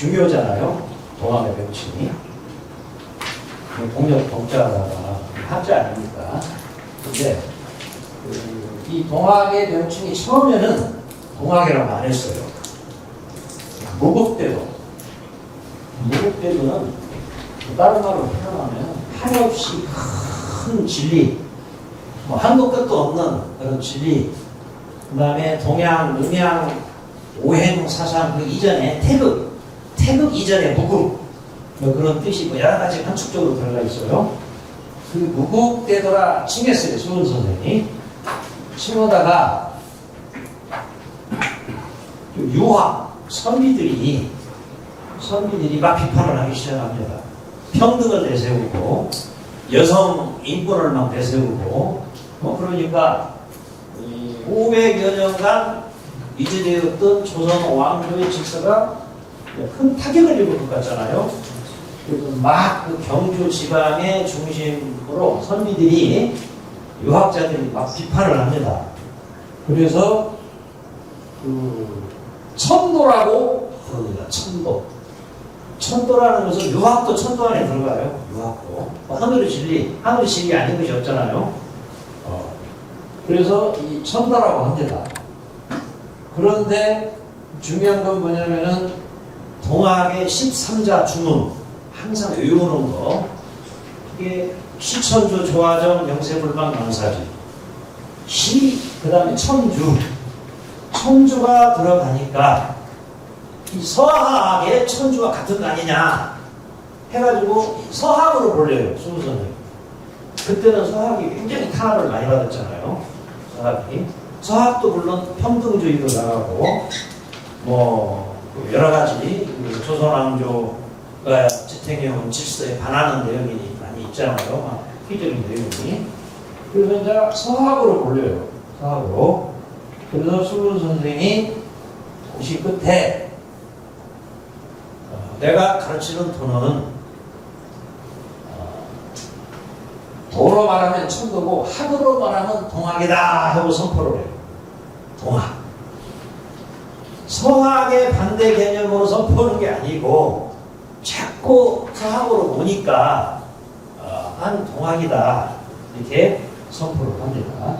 중요하잖아요. 동학의 명칭이. 동력 동자가 한자 아닙니까? 근데 이 동학의 명칭이 처음에는 동학이라고 안 했어요. 무국대도. 무국대도는 다른 말로 표현하면 한없이 큰 진리, 뭐 한도 끝도 없는 그런 진리, 그 다음에 동양, 음양, 오행, 사상, 그 이전에 태극 이전에 무국, 뭐 그런 뜻이 뭐 여러 가지 함축적으로 들어가 있어요. 그 무국대도라 칭했어요, 수은 선생이. 칭하다가 유학, 선비들이 막 비판을 하기 시작합니다. 평등을 내세우고, 여성 인권을 막 내세우고, 뭐 그러니까 500여 년간 유지되었던 조선 왕조의 질서가 큰 타격을 입을 것 같잖아요. 그래서 막 그 경주 지방의 중심으로 선비들이, 유학자들이 막 비판을 합니다. 그래서 그 천도라고 부릅니다. 천도라는 것은 유학도 천도 안에 들어가요. 유학도. 하늘의 진리 아닌 것이 없잖아요. 그래서 이 천도라고 합니다. 그런데 중요한 건 뭐냐면은 동학의 13자 주문 항상 외우는 거. 이게 시천주, 조화정, 영세불방, 명사지. 그 다음에 천주가 들어가니까 이 서학의 천주와 같은 거 아니냐 해가지고 서학으로 불려요, 수선생님. 그때는 서학이 굉장히 탄압을 많이 받았잖아요. 서학도 물론 평등주의도 나가고 뭐 여러 가지 조선왕조가 지탱해온 질서에 반하는 내용이 많이 있잖아요. 막 피적인 내용이. 그래서 이제 서학으로 불려요. 서학으로. 그래서 수은 선생이 도시 끝에 내가 가르치는 도는 도로 말하면 천도고 학으로 말하면 동학이다 하고 선포를 해요. 동학. 서학의 반대 개념으로 선포하는 게 아니고 자꾸 서학으로 보니까 한 동학이다 이렇게 선포를 합니다.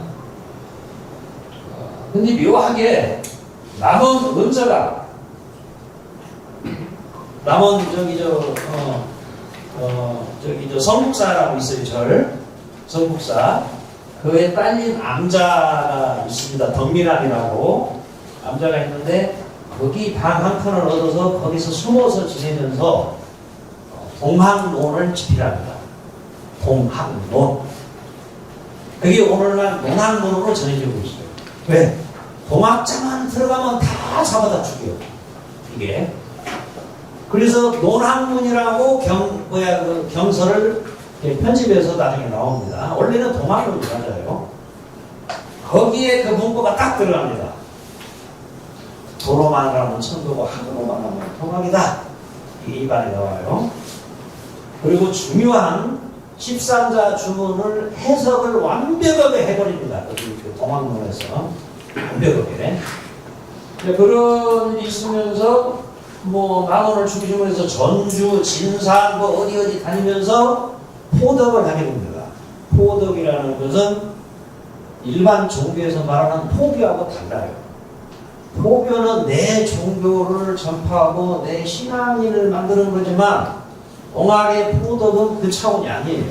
근데 묘하게 남원 은서가 남원 성북사라고 있어요. 성북사. 그에 딸린 암자가 있습니다. 덕민암이라고 암자가 있는데 거기 방 한 칸을 얻어서 거기서 숨어서 지내면서 동학론을 집필합니다. 동학론. 그게 오늘날 논학론으로 전해지고 있어요. 왜? 동학자만 들어가면 다 잡아다 죽여요. 이게. 그래서 논학문이라고 경서를 편집해서 나중에 나옵니다. 원래는 동학론이 맞아요. 거기에 그 문구가 딱 들어갑니다. 도로만 하면 천도고 학으로만 하면 동학이다. 이게 입안에 나와요. 그리고 중요한 13자 주문을 해석을 완벽하게 해버립니다. 그 동학론에서 완벽하게. 그런 일이 있으면서 뭐 남원을 중심으로 해서 전주, 진산 뭐 어디 다니면서 포덕을 하게 됩니다. 포덕이라는 것은 일반 종교에서 말하는 포교하고 달라요. 포교는 내 종교를 전파하고 내 신앙인을 만드는 거지만 동학의 포덕은 그 차원이 아니에요.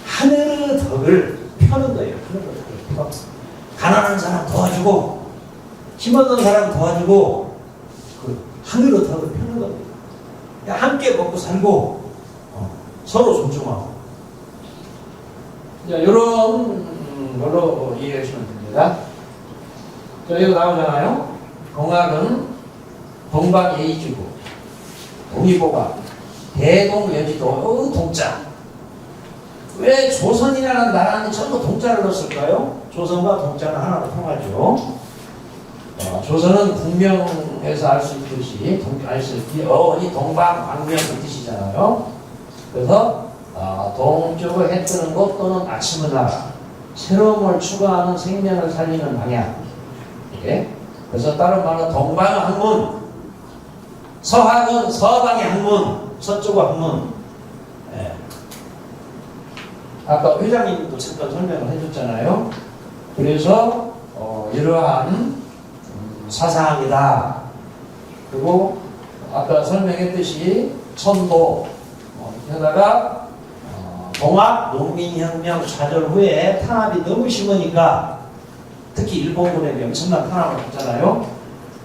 하늘의 덕을 펴는 거예요. 가난한 사람 도와주고 힘없는 사람 도와주고 그 하늘의 덕을 펴는 겁니다. 함께 먹고 살고 서로 존중하고 이런 걸로 이해하시면 됩니다. 자, 이거 나오잖아요. 동학은 동방예의지구, 동의보가, 대동여지도, 동자. 왜 조선이라는 나라는 전부 동자를 넣었을까요? 조선과 동자는 하나로 통하죠. 조선은 국명에서 알 수 있듯이, 어원이 동방, 광명 그 뜻이잖아요. 그래서 동쪽의 해 뜨는 곳 또는 아침의 나라, 새로움을 추구하는 생명을 살리는 방향. 예? 그래서 다른 말로 동방학문, 서학은 서방의 학문, 서쪽의 학문. 예. 아까 회장님도 잠깐 설명을 해줬잖아요. 그래서 이러한 사상이다. 그리고 아까 설명했듯이 천도 게다가 동학 농민혁명 좌절 후에 탄압이 너무 심하니까 특히 일본군에게 엄청난 탄압을 했잖아요.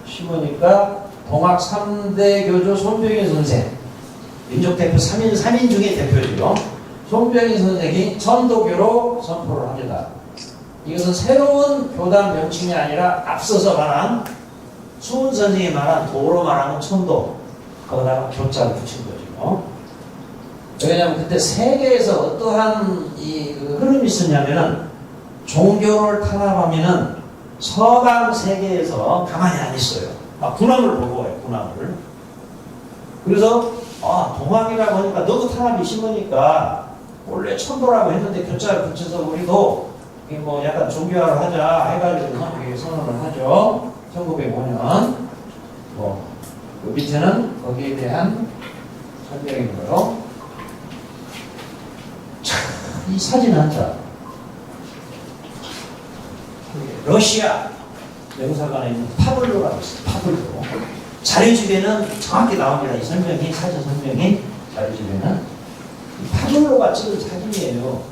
심하니까 동학 3대 교주 손병희 선생, 민족대표 3인 중에 대표죠. 손병희 선생이 천도교로 선포를 합니다. 이것은 새로운 교단 명칭이 아니라 앞서서 말한 수훈 선생이 말한 도로 말하는 천도, 거기다가 교자를 붙인 거죠. 왜냐하면 그때 세계에서 어떠한 흐름이 있었냐면은 종교를 탄압하면은 서방 세계에서 가만히 안 있어요. 막 군함을 보고 와요, 군함을. 그래서 동학이라고 하니까 너무 탄압이 심하니까 원래 천도라고 했는데 교자를 붙여서 우리도 뭐 약간 종교화를 하자 해가지고 선언을 하죠. 1905년. 그 밑에는 거기에 대한 설명이고요. 이 사진 한 장. 러시아 영사관에 있는 파블로라고 있어요. 파블로. 자료집에는 정확히 나옵니다. 이 설명이, 사진 설명이 자료집에는. 파블로가 찍은 사진이에요.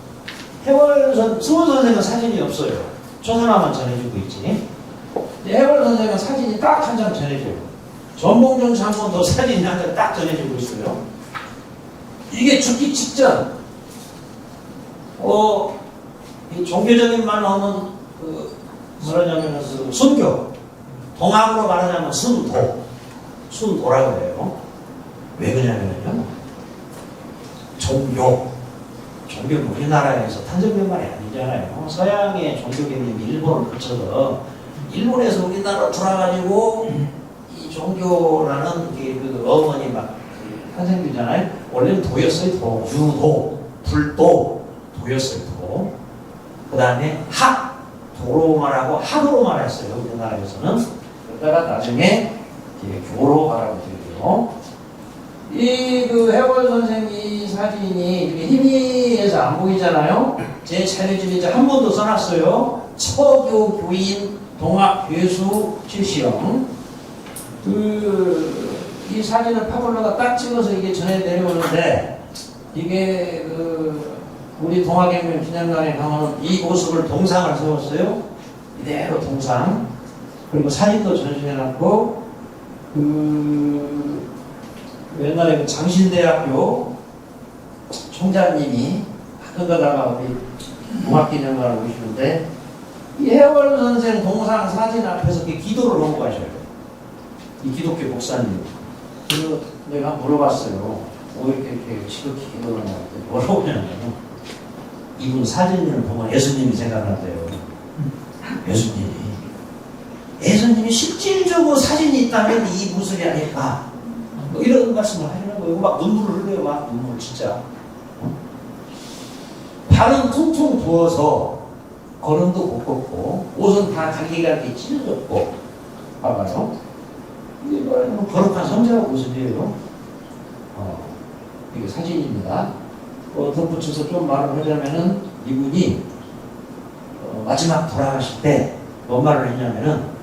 수원 선생은 사진이 없어요. 조선화만 전해주고 있지. 해월 선생은 사진이 딱 한 장 전해줘요. 전봉준 장군도 사진이 한 장 딱 전해주고 있어요. 이게 죽기 직전, 이 종교적인 말 나오는 뭐라냐면 순교, 동학으로 말하자면 순도라고 해요. 왜 그러냐면요, 종교는 우리나라에서 탄생된 말이 아니잖아요. 서양의 종교 개념이 일본을 거쳐서 일본에서 우리나라로 돌아가지고 이 종교라는 그 어원이 막 탄생되잖아요. 원래는 도였어요. 유도, 불도, 도였어요. 도. 그 다음에 도로 말하고 학으로 말했어요. 우리나라에서는. 그러다가 나중에 교로 말하고 되고요. 그 해월 선생 이 사진이 희미해서 안 보이잖아요. 제 자료집에 이제 한 번 더 써놨어요. 처교 교인 동학 괴수 실시형. 이 사진을 파블로가 딱 찍어서 이게 전해 내려오는데, 이게 우리 동학혁명 기념관에 가면 이 모습을 동상을 세웠어요. 이대로 동상. 그리고 사진도 전시해놨고, 옛날에 그 장신대학교 총장님이 가끔 가다가 우리 동학기념관을 오시는데, 이 해월 선생 동상 사진 앞에서 기도를 하고 가셔요. 이 기독교 목사님. 그래서 내가 물어봤어요. 왜 이렇게 지극히 기도를 하냐고. 뭐라고 하냐면, 이분 사진을 보면 예수님이 생각난대요. 예수님이 실질적으로 사진이 있다면 이 모습이 아닐까. 뭐 이런 말씀을 하시는 거예요. 막 눈물을 흘려요. 막 눈물 진짜. 발은 퉁퉁 부어서 걸음도 못 걷고, 옷은 다 갈기갈기 찢어졌고. 봐봐요. 이게 뭐 거룩한 성자의 모습이에요. 이게 사진입니다. 덧붙여서 좀 말을 하자면은, 이분이 마지막 돌아가실 때 뭔 말을 했냐면은,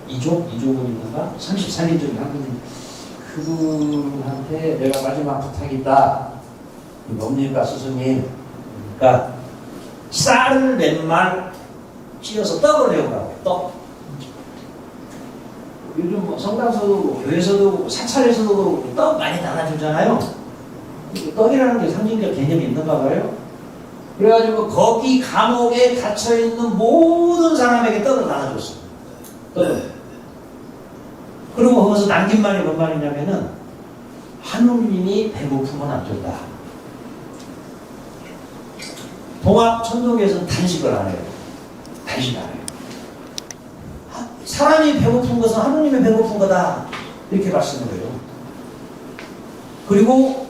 이종은 있는가? 33인종이 한 분이 그분한테 내가 마지막 부탁이 있다. 뭡니까 스승님? 그러니까 쌀을 몇 말 찧어서 떡을 내오라고. 떡. 요즘 뭐 성당서도 교회에서도 사찰에서도 그렇고 떡 많이 나눠주잖아요. 떡이라는 게 상징적 개념이 있는가 봐요. 그래가지고 거기 감옥에 갇혀있는 모든 사람에게 떡을 나눠줬어요. 떡을. 그리고 거기서 남긴 말이 뭔 말이냐면은, 하느님이 배고프면 안 된다. 동학 천도교에서는 단식을 안 해요. 단식 안 해요. 사람이 배고픈 것은 하느님의 배고픈 거다. 이렇게 말씀을 해요. 그리고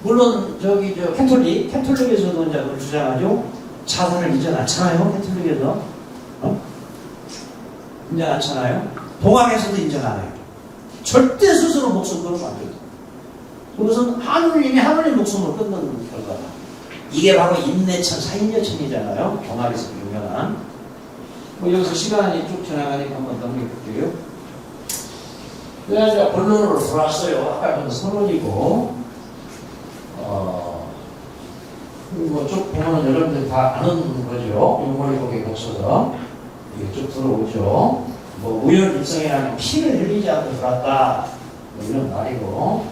물론 캐톨릭에서도 이제 그걸 주장하죠. 자살을 인정 않잖아요. 캐톨릭에서 인정 않잖아요. 동학에서도 인정 안 해요. 절대 스스로 목숨 끊으면 안 돼요. 그것은 하느님이 하느님 목숨을 끊는 결과다. 이게 바로 인내천, 사인여천이잖아요. 경활에서 유명한. 뭐 여기서 시간이 쭉 지나가니까 한번 넘겨볼게요. 그래서 본론으로 들어왔어요. 아까 선언이고, 뭐 쭉 보면은 여러분들 다 아는 거죠. 용머리복에 거쳐서 이게 쭉 들어오죠. 뭐 우열일성이라는 피를 흘리지 않고 들어왔다. 뭐 이런 말이고,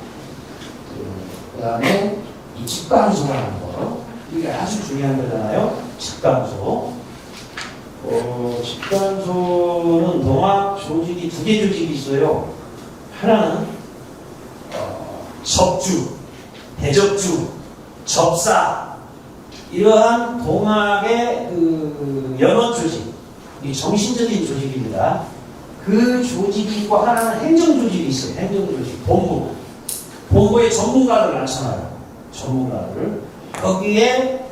그 다음에 이 직방소라는 거, 이게 아주 중요한 거잖아요. 직방소. 직방소는 동학 조직이 두 개 조직이 있어요. 하나는 접주, 대접주, 접사, 이러한 동학의 그 연원 조직, 이 정신적인 조직입니다. 그 조직이 있고 하나는 행정 조직이 있어요. 행정 조직, 본부. 본부에 전문가를 낳잖아요. 전문가를. 거기에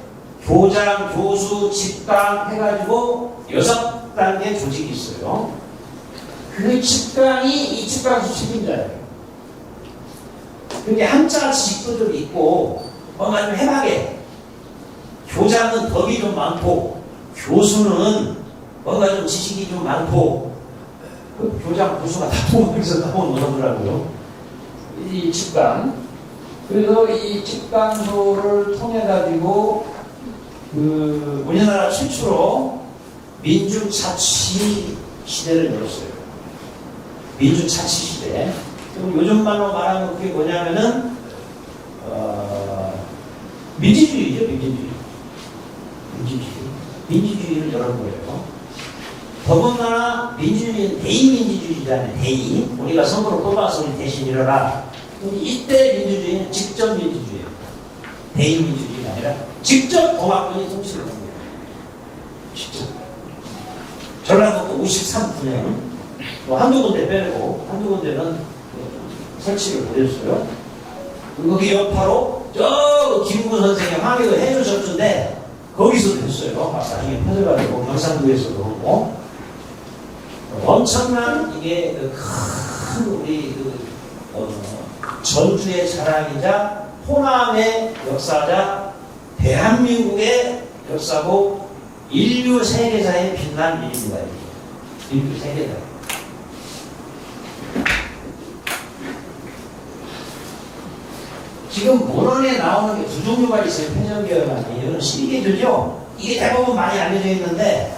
교장, 교수, 직강 해가지고 6단계 조직이 있어요. 그 직강이 이 직강수 책임자예요. 그게 한자 지식도 좀 있고, 뭔가 좀 해박해. 교장은 법이 좀 많고, 교수는 뭔가 좀 지식이 좀 많고, 그 교장, 교수가 다 통합해서 나온 거더라고요. 이 직강. 그래서 이 직강소를 통해가지고, 우리나라 최초로 민주자치 시대를 열었어요. 민주자치 시대. 요즘 말로 말하면 그게 뭐냐면은, 민주주의죠, 민주주의. 민주주의를 열은 거예요. 더군다나 민주주의는 대의민주주의잖아요. 대의. 우리가 선거로 뽑아서 우리 대신 일어나. 이때 민주주의는 직접 민주주의예요. 대의민주주의가 아니라 직접 공화국이 통치를 하는 거예요. 직접. 전라도 53분에 뭐 한두 군데 빼고 한두 군데는 설치를 못했어요. 거기 여파로 저 김구 선생의 항의를 해주셨는데 거기서 됐어요. 나중에 펴져가지고 경상도에서도 그러고 엄청난 이게 큰 우리 전주의 자랑이자 호남의 역사자 대한민국의 역사고 인류 세계사에 빛난 일입니다. 인류 세계사. 지금 문헌에 나오는 게 두 종류가 있어요. 패전계열만이. 이거는 12계조죠. 이게 대부분 많이 알려져 있는데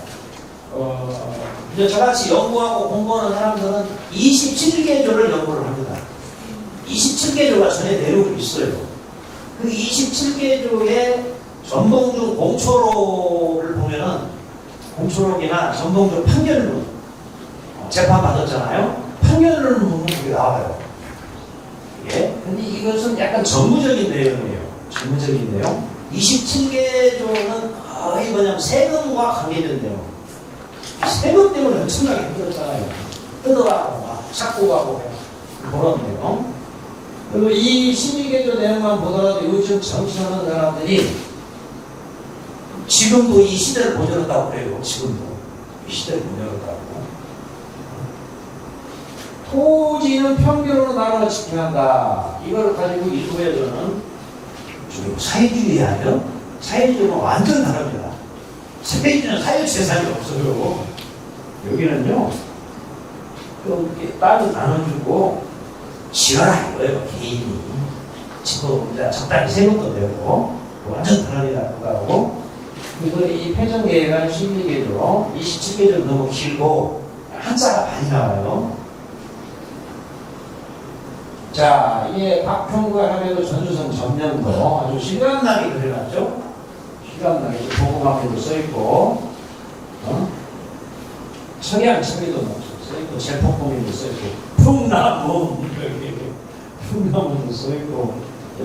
이제 저같이 연구하고 공부하는 사람들은 27계조를 연구를 합니다. 27계조가 전에 내려오고 있어요. 그 27계조의 전봉주 공초록을 보면은 공초록이나 전봉주 판결문 재판 받았잖아요. 판결문은 그게 나와요. 예. 근데 이것은 약간 전무적인 내용이에요. 전무적인 내용. 27계조는 거의 뭐냐면 세금과 관계된 내용. 세금 때문에 엄청나게 힘들었잖아요. 뜯어가고 막 찾고 가고 그런 내용. 그리고 이 12계조 내용만 보더라도 요즘 정치하는 사람들이 지금도 이 시대를 보존한다고 그래요. 지금도 이 시대를 보존한다고. 토지는 평균으로 나눠 지켜야 한다. 이걸 가지고 일부에서는 사회주의 아니요? 사회주의는 완전 다릅니다. 사회주의는 사회재산이 없어요. 여기는요, 땅을 나눠주고 지어라 이거예요. 개인이 지금 적당히 세금도 내고 완전 다릅니다. 그거하고. 그래서 이 패전계획안 12계조 27계조 너무 길고 한자가 많이 나와요. 자, 이게 박평과 하면도 전주성 전면도 아주 실감나게 그려놨죠? 실감나게 보고막에도 써있고, 청양청에도 써있고, 제폭봉에도 써있고, 풍남문도 써있고,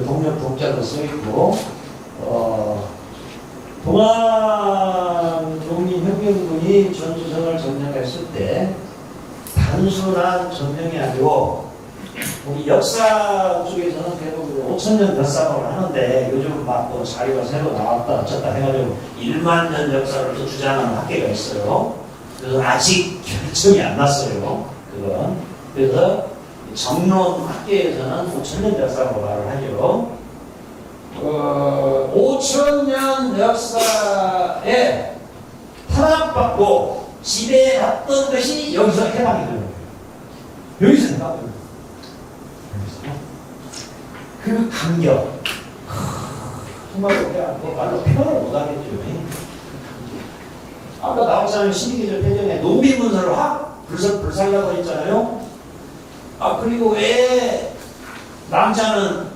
동력 독자도 써있고, 동안독립혁명군이 전주성을 점령했을 때 단순한 점령이 아니고 우리 역사 쪽에서는 대부분 5,000년 역사를 하는데 요즘 막 또 자료가 새로 나왔다 어쩌다 해가지고 1만 년 역사를 또 주장하는 학계가 있어요. 그래서 아직 결정이 안 났어요. 그건. 그래서 정론 학계에서는 5,000년 역사라고 말을 하죠. 5,000년 역사에 탄압받고 지배받던 것이 여기서 해방이 되는 거예요. 여기서 해방이 되는 거예요. 그 감격. 정말 우리가 말로 표현을 못하겠죠. 아까 나왔잖아요. 12계절 패전에 농민문서를 확 불살라고 했잖아요. 그리고 왜 남자는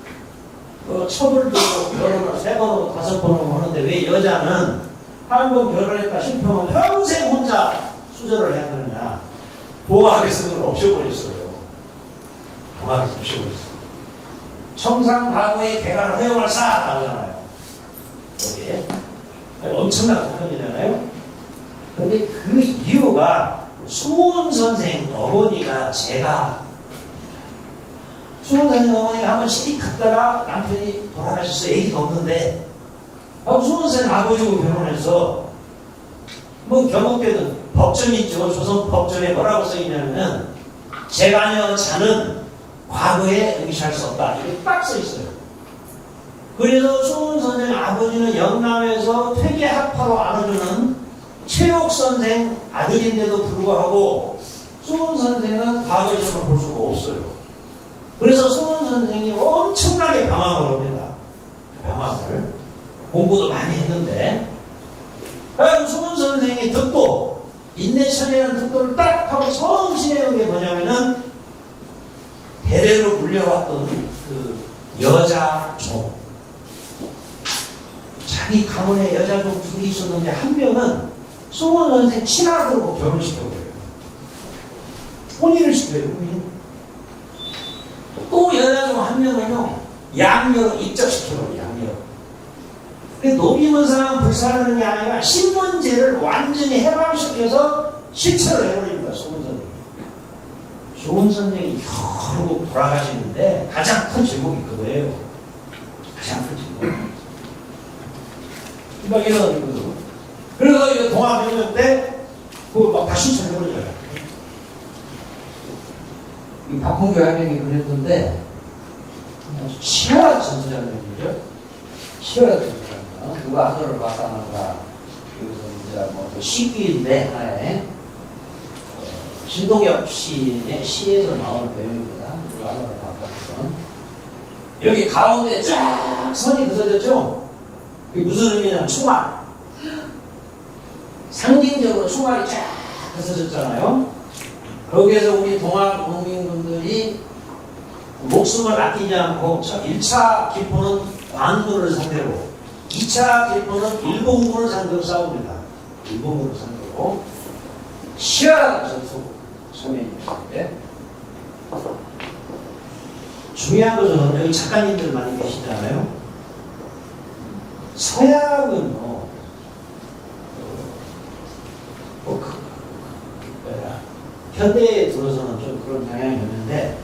처벌도 결혼을 3번, 5번 하는데 왜 여자는 한 번 결혼했다 실패하면 평생 혼자 수절을 해야 되느냐. 보호하겠으면 없애버렸어요. 보호하겠으면 없애버렸어요. 청상가구의 개간을 허용할 사 나오잖아요. 여기에 엄청난 사건이잖아요. 그런데 그 이유가 수원 선생 어머니가 수원 선생 어머니가 한번 시집 갔다가 남편이 돌아가셔서 애기가 없는데 수원 선생 아버지하고 결혼해서 뭐 경옥대는 법전이 있죠. 조선 법전에 뭐라고 써있냐면 제가녀 자는 과거에 응시할 수 없다. 이렇게 딱 써있어요. 그래서 수원 선생 아버지는 영남에서 퇴계학파로 안아주는 최옥 선생 아들인데도 불구하고 수원 선생은 과거의 점을 볼 수가 없어요. 그래서 수원 선생이 엄청나게 방황을 합니다. 방황을. 공부도 많이 했는데 수원 선생이 득도 인내천이라는 득도를 딱 하고 처음 지내는 게 뭐냐면은 대대로 물려왔던 그 여자종, 자기 가문에 여자종 둘이 있었는데 한 명은 수원 선생 친아들하고 결혼시켜버려요. 혼인을 시켜요. 또 여자종 한 명은요 양녀로 입적시켜버려요. 양녀로. 노비문상 불사르는 게 아니라 신문제를 완전히 해방시켜서 실천을 해버립니다. 수원 선생이. 수원 선생이 결국 돌아가시는데 가장 큰 제목이 그거예요. 가장 큰 제목. 막 이런 그래서 이거 동아변경 때 그거 막 다 실천해버려요. 이 박홍규 할머니 그랬던데 치열한 전투장면이죠. 치열한 전투장면. 누가 하늘을 바탕한가. 여기서 이제 뭐 시기인데 하나에 신동엽 시인의 시에서 나오는 배경입니다. 누가 하늘을 바탕해서 여기 가운데 쫙 선이 그어졌죠. 그게 무슨 의미냐면 총알. 상징적으로 총알이 쫙 그어졌잖아요. 거기에서 우리 동학 국민분들이 목숨을 아끼지 않고 1차 기포는 관군을 상대로 2차 기포는 일본군을 상대로 싸웁니다. 일본군을 상대로 치열한 전투 소매인데 중요한 것은 여기 작가님들 많이 계시잖아요. 서양은 현대에 들어서는 좀 그런 경향이 있는데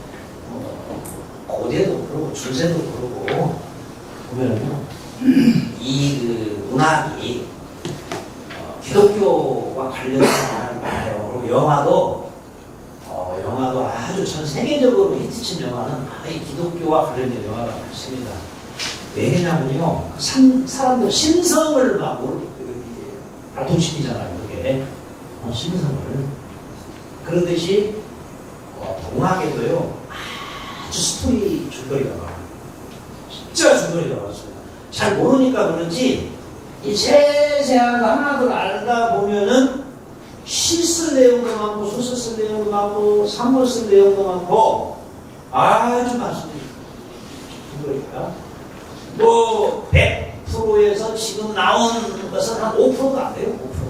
고대도 그러고 중세도 그러고 보면은요 이 문학이 기독교와 관련된 말이에요. 그리고 영화도 아주 전 세계적으로 히트친 영화는 이 기독교와 관련된 영화가 많습니다. 왜냐면요 사람들 신성을 막 발동시키잖아요. 그게 신성을. 그러듯이 동학에도요 아주 스토리 줄거리가 많아요. 진짜 줄거리가 많습니다. 잘 모르니까 그런지 이 세세한 거 하나둘 알다 보면은 시 쓸 내용도 많고 소설 쓸 내용도 많고 산문 쓸 내용도 많고 아주 많습니다. 줄거리가 뭐 100%에서 지금 나온 것은 한 5%도 안 돼요. 5%.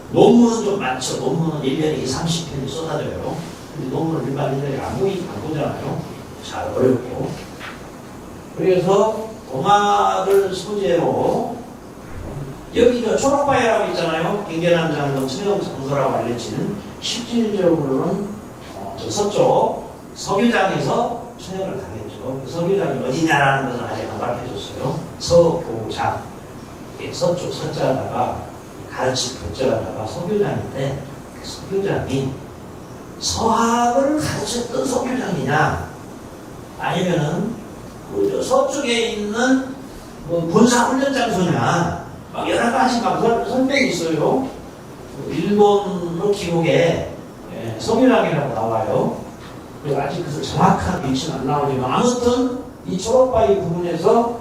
논문은 좀 많죠. 논문은 1년에 30편이 쏟아져요. 근데 논문을 일반인들이 안 보잖아요. 잘 어렵고. 그래서 동학을 소재로 여기 저 초록바위라고 있잖아요. 김계남 장군 천영 장소라고 알려지는 실질적으로는 저 서쪽 석유장에서 천영을 당했죠. 그 석유장이 어디냐라는 것은 아직 안 밝혀졌어요. 서고장 서쪽 서자다가 가르치 교자다가 석유장인데 그 석유장이 서학을 가르쳤던 소교장이냐, 아니면은 그 서쪽에 있는 뭐 군사훈련 장소냐, 막 여러 가지 막 설명이 있어요. 일본 기록에 소교장이라고 나와요. 그래서 아직 그 정확한 위치는 안 나오지만, 아무튼 이 초록바위 부분에서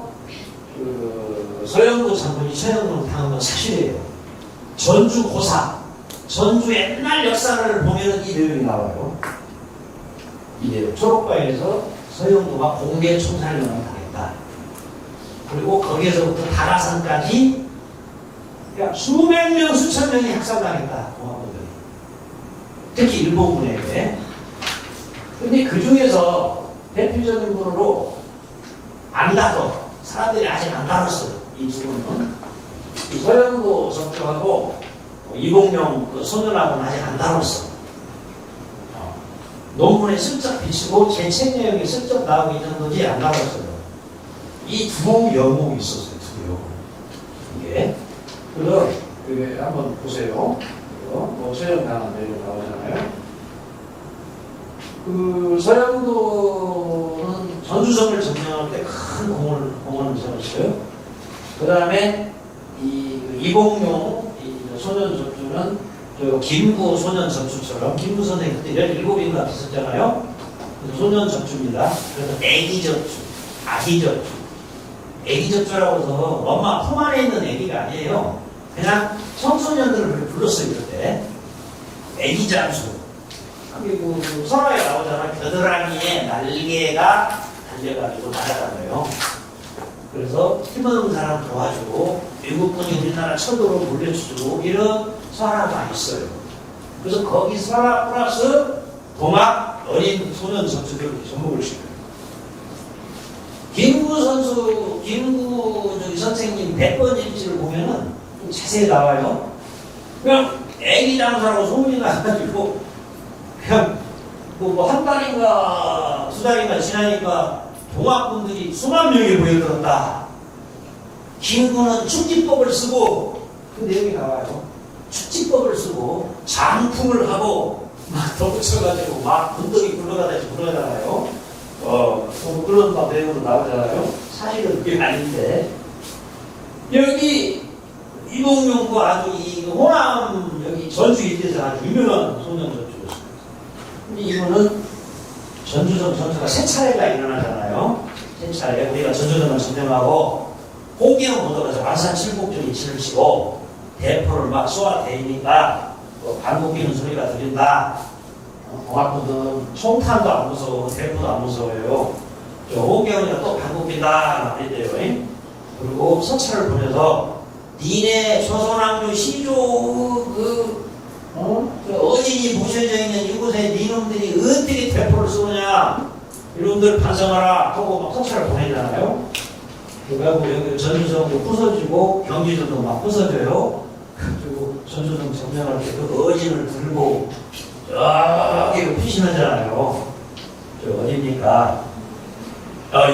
그 서영도 장군이 처형을 당한 건 사실이에요. 전주 고사, 전주 옛날 역사를 보면 이 내용이 나와요. 이 내용. 초록바위에서 서영도가 공개 총살령을 당했다. 그리고 거기에서부터 다라산까지 그러니까 수백 명, 수천 명이 학살당했다. 공화국들이. 특히 일본군에게. 근데 그 중에서 대표적인 분으로 안 다뤄. 사람들이 아직 안 다뤘어요. 이 두 분은. 이 서영도 적중하고 이봉룡 그 소년하고는 아직 안 다뤘어. 논문에 슬쩍 비치고 제 책 내용이 슬쩍 나오기 정도지 안 다뤘어요. 이 두 영웅이 있었어요. 두 영웅. 이게. 그래서 한번 보세요. 뭐 처형당한 내용 나오잖아요. 그 서영도는 전주성을 점령할 때 큰 공헌을 세웠어요. 그 다음에 이봉룡 소년 전주는 김구 소년 전주처럼 김구 선생님 그때 17인가 있었잖아요. 소년 전주입니다. 그래서 애기 전주, 아기 전주. 애기 전주라고 해서 엄마 품 안에 있는 애기가 아니에요. 그냥 청소년들을 불렀어요. 그때 애기 잠수. 그리고 선화에 나오잖아. 겨드랑이에 날개가 달려가지고 날아가요. 그래서 힘없는 사람 도와주고 외국분이 우리나라 철도로 물려주고 이런 선화가 있어요. 그래서 거기 선화 플러스 동학 어린 소년 선수들 접목을 시켜요. 김구 선수, 김구 선생님 100번 일지를 보면은 좀 자세히 나와요. 그냥 애기 장사라고 소문이 나가지고 그냥 뭐 한 달인가 두 달인가 지나니까 동학분들이 수만 명이 모여들었다. 김구는 축지법을 쓰고 그 내용이 나와요. 축지법을 쓰고 장풍을 하고 막 덧붙여가지고 막 문덕이 굴러가다시 굴러가잖아요. 그런 막 내용으로 나오잖아요. 사실은 그게 아닌데 여기 이봉룡과 아주 이 호남 여기 전주 일대에서 아주 유명한 소년 전주였습니다. 근데 이거는 전주성 전투가 세 차례가 일어나잖아요. 세 차례 우리가 전주성을 점령하고 홍기영 보도가서 완산 칠곡전이 치를 치고 대포를 막 쏘아대니까 반복기는 소리가 들린다. 공학부들은 총탄도 안 무서워, 대포도 안 무서워요. 홍기영이가 또 반복기다 말이래요. 그리고 서찰을 보면서 니네 조선왕조 시조 어진이 부셔져 있는 이곳에 니놈들이 어떻게 대포를 쏘느냐 이놈들 반성하라 하고 막 서찰을 보내잖아요. 그리고 여기 전주성도 부서지고 경기도도 막 부서져요. 그리고 전주성 점령할 때 그 어진을 들고 저기 피신하잖아요. 저 어디입니까?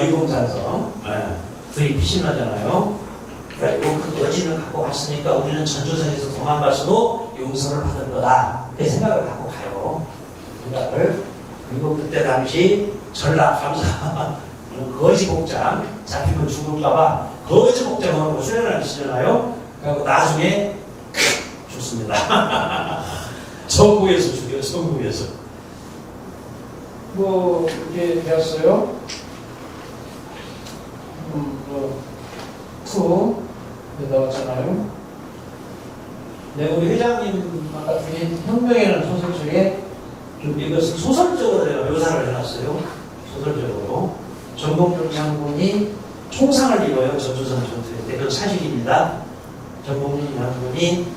유공산성. 둘이 피신하잖아요. 그리고 그 어진을 갖고 갔으니까 우리는 전주성에서 도망가서도 용서를 받을 거다. 그 생각을 갖고 가요. 생각을. 그리고 그때 당시 전라감사 거지 복장 잡히면 죽을까봐 거지 복장하고 수련을 시잖아요. 그리고 나중에 죽습니다. 전국에서 죽여요. 전국에서. 뭐 이렇게 되었어요. 투 나왔잖아요. 네, 우리 회장님 같은 혁명이라는 소설 중에 좀 이것을 소설적으로 내가 묘사를 해놨어요. 소설적으로. 전봉준 장군이 총상을 입어요. 전주성 전투에 때. 그건 사실입니다. 전봉준 장군이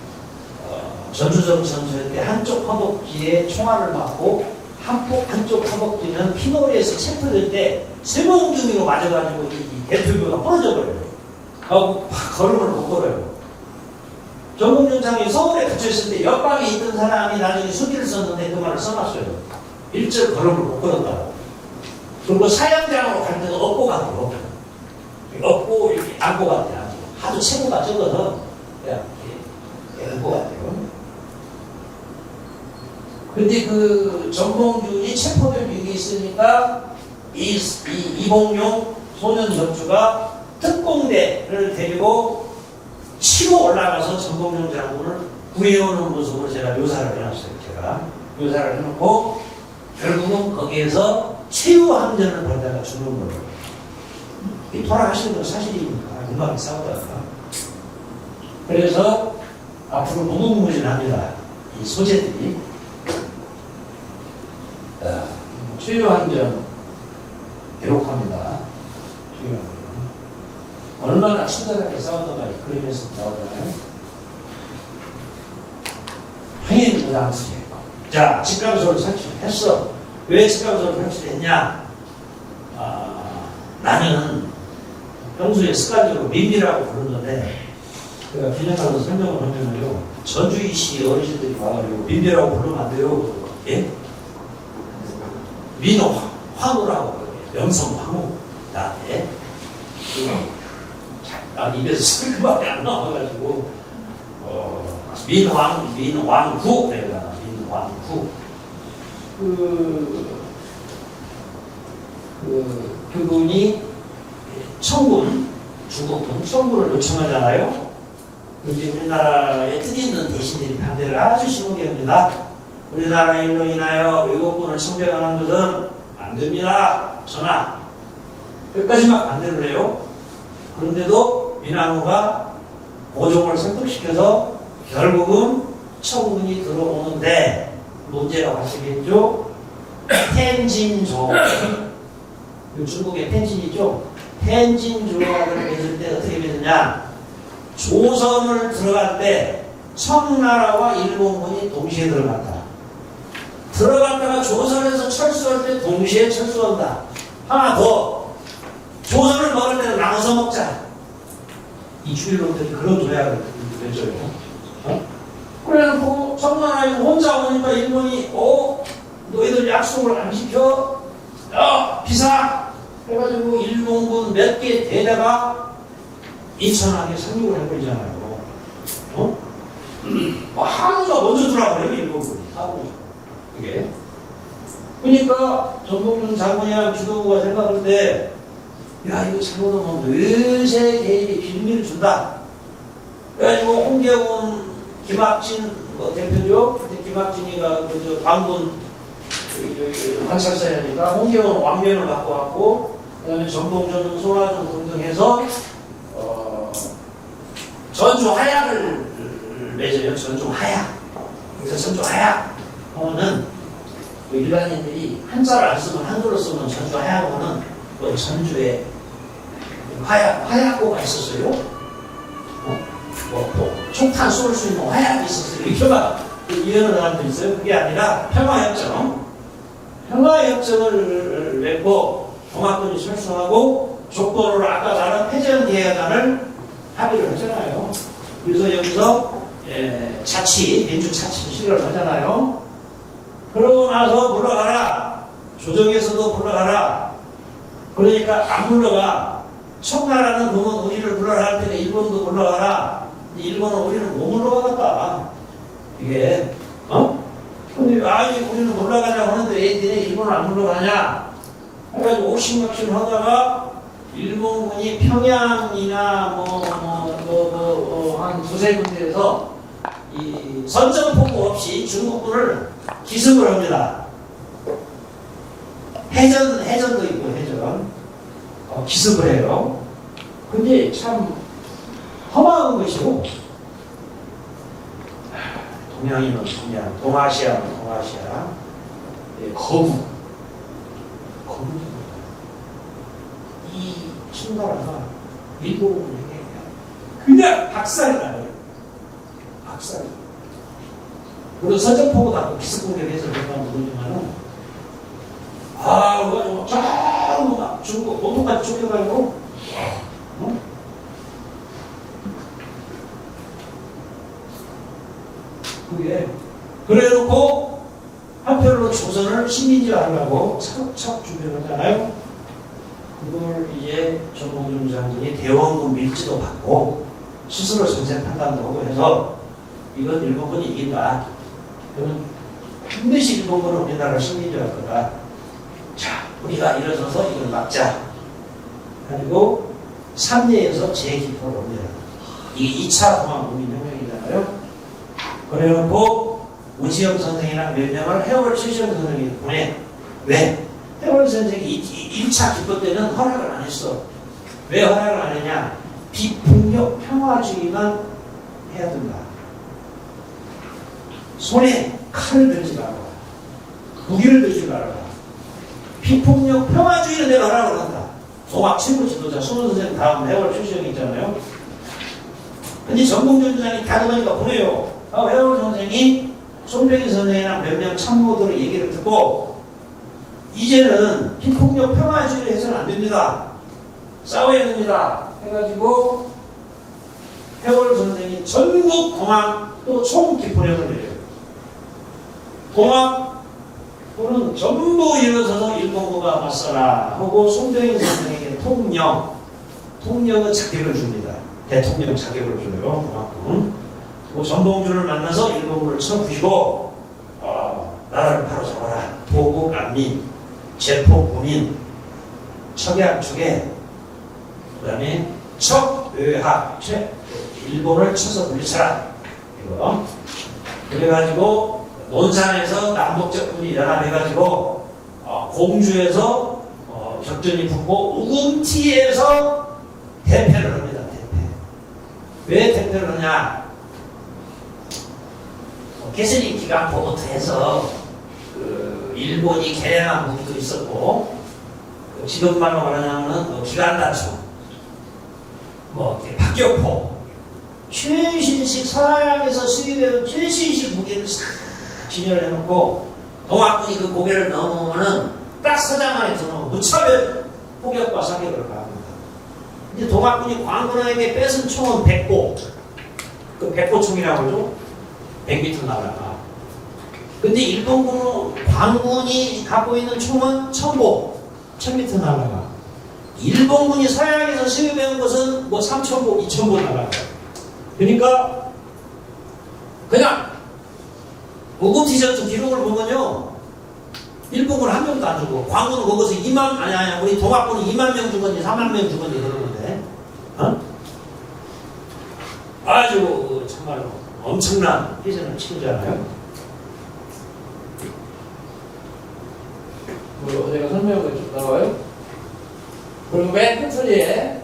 전주성 전투에 때 한쪽 허벅지에 총알을 맞고 한쪽 허벅지는 피놀이에서 체포될 때 쇠봉둥이로 맞아가지고 이 대표교가 부러져 버려요. 하고 걸음을 못 걸어요. 전봉준 장군이 서울에 갇혀있을 때 옆방에 있던 사람이 나중에 수기를 썼는데 그 말을 써놨어요. 일절 걸음을 못 걸었다고. 그리고 사형장으로 갈 때도 업고 가고 업고 이렇게 안고 갔대요. 하도 체구가 적어서 그냥 이렇게 안고 갔대요. 근데 그 전봉준이 체포될 위기 있으니까 이봉용 소년 전주가 특공대를 데리고 치고 올라가서 전봉준 장군을 구해오는 모습으로 제가 묘사를 해놨어요. 묘사를 해놓고 결국은 거기에서 최후함전을 벌다가 죽는 거예요. 돌아가시는 건 사실이니까 금방 싸우다가. 그래서 앞으로 무궁무진합니다. 이 소재들이. 최후함전 기록합니다. 얼마나 친절하게 싸웠던가 그림에서 나오잖아요. 행인 무당수예요. 자, 직감소를 설치했어. 왜 직감소를 설치했냐? 나는 평소에 습관적으로 민비라고 부르는데, 제가 기념하고 설명을 하면요, 전주이시 어르신들이 와가지고 민비라고 부르면 안 돼요. 예? 민황후라고 명성 황후 나한테 입에서 스피크밖에 안 나와가지고 민황후 그래요. 민황후 그분이 청군 중국군 청군을 요청하잖아요. 근데 우리나라에 뜻 있는 대신들이 반대를 아주 심하게 합니다. 우리나라 일로 인하여 외국군을 청백하는 것은 안 됩니다. 전하. 끝까지 막 반대를 해요. 그런데도 민항후가 고종을 설득시켜서 결국은 청군이 들어오는데 문제가 발생했죠. 텐진조. 중국의 텐진이죠. 텐진조약을 맺을 때 어떻게 맺느냐. 조선을 들어갈 때 청나라와 일본군이 동시에 들어간다. 들어갔다가 조선에서 철수할 때 동시에 철수한다. 하나 더. 조선을 먹을 때는 나눠서 먹자. 이 주일놈들이 그런 조약을 맺어요. 그래놓고 청나라에 혼자 오니까 일본이 너희들 약속을 안 지켜? 비상! 해가지고 일본군 몇 개 대대가 인천항에 상륙을 해버리잖아요. 항우가 먼저 들어와버려요, 일본군이. 그게. 그러니까 전봉준 장군이랑 주도부가 생각할 때, 야, 이거 잘못하면 외세 개입이 빌미를 준다. 그래가지고 홍계훈, 김학진 대표죠. 근데 김학진이가 그 광군 관찰사니까 홍계훈 왕면을 갖고 왔고, 그다음에 전봉준, 송하준 등등해서 전주 하약을 맺어요. 전주 하약. 그래서 전주 하약 하면은 일반인들이 한자를 안 쓰면 한글로 쓰면 전주 하약은 전주에 화약고가 있었어요. 총탄 쏠 수 있는 화약이 있었어요. 이렇게 막 이해하는 사람도 있어요. 그게 아니라 평화협정을 맺고 동학군이 철수하고 족보를 아까 말한 패전계약안을 합의를 하잖아요. 그래서 여기서 민주차치 실현을 하잖아요. 그러고 나서 물러가라. 조정에서도 물러가라. 그러니까 안 물러가. 청나라는 그러면 우리를 물러갈 때는 일본도 물러가라. 일본은 우리는 못 물러가겠다. 이게 근데 우리는 물러가자고 하는데 왜 니네 일본은 안 물러가냐? 해가지고 옥신각신 하다가 일본군이 평양이나 한 두세 군데에서 이 선전포고 없이 중국군을 기습을 합니다. 해전도 있고 해전. 기습을 해요. 근데 참 험한 것이고, 동양이면 동양, 동아시아는 동아시아. 거부. 이 청나라가 일본군에게 그냥 박살이 나요. 박살. 물론 선전포고 다 기습공격해서 그런가 모르지만은, 우리가 쫙 막 중국 본토까지 쫓겨가지고, 그게 그래놓고 한편으로 조선을 식민지화하려고 차곡차곡 준비를 하잖아요. 그걸 이제 전봉준 장군이 대원군 밀지도 받고 스스로 전세 판단도 하고 해서 이건 일본군이 이긴다. 그건 반드시 일본군은 우리나라를 식민지할 거다. 자, 우리가 일어서서 이걸 막자. 그리고 삼례에서 재기포를 옵니다. 이게 2차 동학국민혁명이잖아요. 그래놓고 우지영 선생이랑 몇 명을 해월 최시영 선생이 보내. 왜? 해월 선생이 1차 기포 때는 허락을 안 했어. 왜 허락을 안 했냐? 비폭력 평화주의만 해야 된다. 손에 칼을 들지 말아라. 무기를 들지 말아라. 비폭력 평화주의를 내가 하라고 한다. 동학 최고 지도자 손호 선생 다음 해월 최시영이 있잖아요. 근데 전봉준 주장이 다그마니까 보내요. 해월 선생이 손병희 선생이랑 몇 명 참모들의 얘기를 듣고 이제는 비폭력 평화주의를 해서는 안 됩니다. 싸워야 됩니다. 해가지고 해월 선생이 전국 동학 또 총기포령을 내려요. 동학 또는 전부 일어서서 일본군과 맞서라 하고 손병희 선생에게 통령은 자격을 줍니다. 대통령 자격을 줘요. 동학군. 그 전봉주를 만나서 일본군을 쳐부시고 나라를 바로 잡아라. 도국 안민, 제포 군인, 척약 축에 그 다음에 척의학, 일본을 쳐서 물리쳐라. 이거. 그래가지고 논산에서 남북적군이 연합해가지고 공주에서 격전이 붙고 우금티에서 대패를 합니다. 대패. 왜 대패를 하냐? 개슬린 기간포부터 해서 일본이 개량한 무기도 있었고 지금 말로 말하자면 기관단총, 박격포, 최신식 서양에서 수입해온 최신식 무기를 싹 진열을 해놓고 동학군이 그 고개를 넘으면은 딱 서장 안에 들어오면 무차별 포격과 사격을 가합니다. 이제 동학군이 광군에게 뺏은 총은 100고, 그 100고 총이라고 하죠. 100m 날아가. 근데 일본군은 광군이 갖고 있는 총은 1000보, 1000m 날아가. 일본군이 서양에서 수입해온 것은 3000보, 2000보 날아가. 그러니까 그냥 우금티 전투 기록을 보면요, 일본군 한 명도 안 주고 광군은 거기서 2만 우리 동학군이 2만 명 죽었니 3만 명 죽었니 그러는데 아주 정말로 엄청난 희생을 치르잖아요. 제가 설명을 좀 나와요. 그리고 맨 끝소리에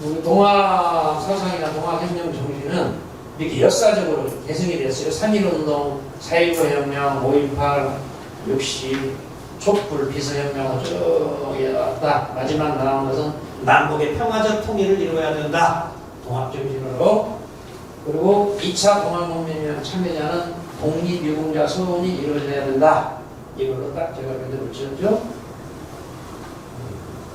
우리 동학 사상이나 동학 혁명 정신은 이렇게 역사적으로 개성이 됐어요. 3.1운동, 4.19 혁명, 5.18, 60, 촛불, 비서혁명 쭉 왔다. 마지막 나온 것은 남북의 평화적 통일을 이루어야 된다. 동학 정신으로. 그리고 2차 동학문민혁명 참여자는 독립유공자 소원이 이루어져야 된다. 이걸로 딱 제가 면접을 지었죠.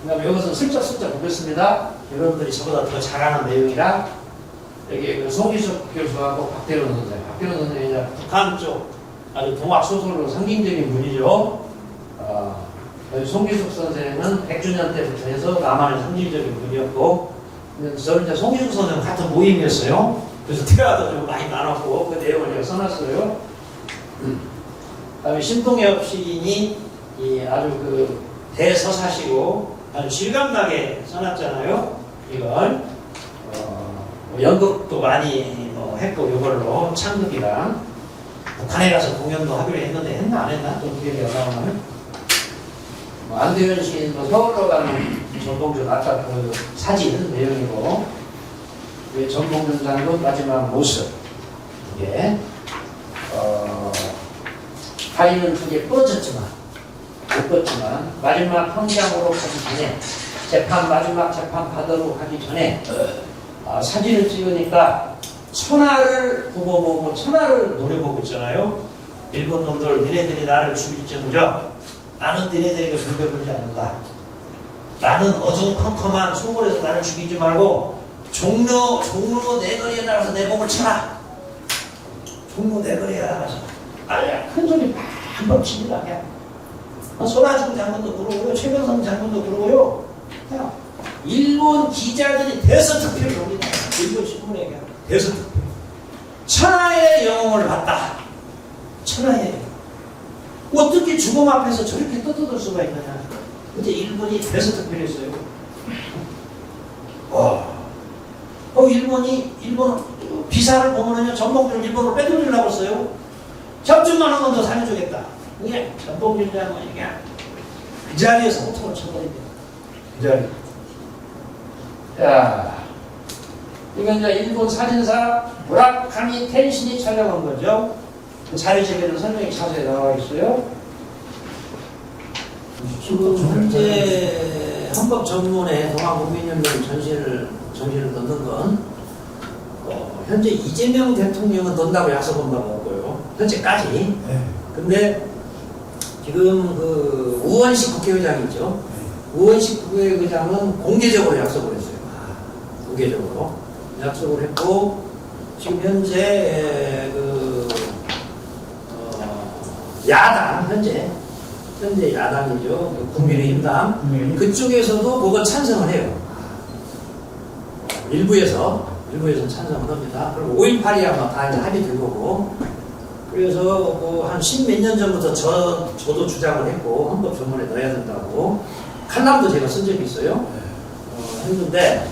그 다음에 이것은 슬쩍슬쩍 보겠습니다. 여러분들이 저보다 더 잘하는 내용이라 여기 그 송기숙 교수하고 박대론 선생. 박대론 선생이 이제 북한 쪽 아주 동학 소설로 상징적인 분이죠. 송기숙 선생은 100주년 때부터 해서 남한의 상징적인 분이었고, 저는 이제 송기숙 선생 같은 모임이었어요. 그래서 대화도 좀 많이 나눴고, 그 내용을 제가 써놨어요. 그다음에 신동엽 시인이 아주 그 대서사시고 아주 실감나게 써놨잖아요. 이걸 연극도 많이 했고, 이걸로 창극이랑 북한에 가서 공연도 하기로 했는데 했나 안 했나? 좀 기억이 안 나오면 안대현 시인도 서울로 가는 전봉준 아까 그 사진 내용이고, 전봉준 장도 마지막 모습, 이게 가위는 두 개 뻗었지만 못 뻗지만 마지막 현장으로 가기 전에 마지막 재판 받으러 가기 전에 사진을 찍으니까 천하를 보고 천하를 노려보고 있잖아요. 일본 놈들, 니네들이 나를 죽일지언정 나는 니네들에게 물벼보지 않는다. 나는 어정컴컴한 소굴에서 나를 죽이지 말고 종로 내거리에 나가서 내 몸을 쳐라. 종로 내거리에 나가서 큰 소리 팍 칩니다. 그냥 손아중 장군도 그러고요, 최병성 장군도 그러고요. 그냥 일본 기자들이 대서특필을 옵니다. 일본 신문에 대서특필. 천하의 영웅을 봤다. 천하예요. 어떻게 죽음 앞에서 저렇게 떠들을 수가 있느냐. 근데 일본이 그래서 특별했어요. 일본 비사를 보면은요, 전봉준을 일본으로 빼돌리려고 했어요. 접종만 하면 더 살려주겠다. 이게 전봉준이라는 건 이게 그 자리에서 호통을 쳐버립니다. 그 자리. 자, 이건 이제 일본 사진사 무라카미 텐신이 촬영한 거죠. 그 자료집에는 설명이 자세히 나와 있어요. 지금 현재 헌법 전문에 동아국민연맹 전시를 넣는 건 현재 이재명 대통령은 넣는다고 약속한 바가 없고요. 현재까지. 네. 근데 지금 그 우원식 국회의장이죠. 우원식 국회의장은 공개적으로 약속을 했어요. 공개적으로 약속을 했고, 지금 현재 야당 현재 야당이죠. 국민의힘당 그쪽에서도 그거 찬성을 해요. 일부에서는 찬성을 합니다. 그리고 5.18이 아마 다 이제 합의된 거고, 그래서 한 10몇 년 전부터 저도 주장을 했고, 헌법 전문에 넣어야 된다고 칼럼도 제가 쓴 적이 있어요. 했는데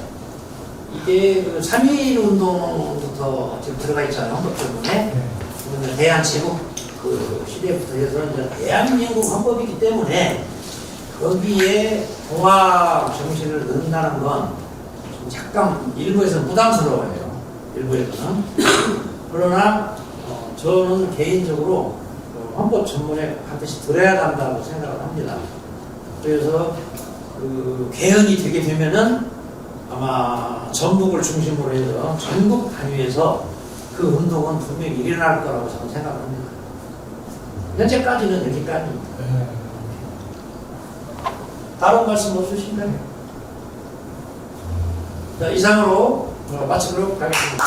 이게 그 3.1 운동부터 지금 들어가 있잖아요. 헌법 전문에. 대한제국 그 시대부터 해서 이제 대한민국 헌법이기 때문에 거기에 통합 정신을 넣는다는 건 약간 일부에서는 부담스러워요. 일부에서는. 그러나 저는 개인적으로 헌법 전문에 반드시 들어야 한다고 생각을 합니다. 그래서 그 개헌이 되게 되면은 아마 전북을 중심으로 해서 전국 단위에서 그 운동은 분명히 일어날 거라고 저는 생각합니다. 현재까지는 여기까지입니다. 다른 말씀 없으신가요? 자, 이상으로 마치도록 하겠습니다.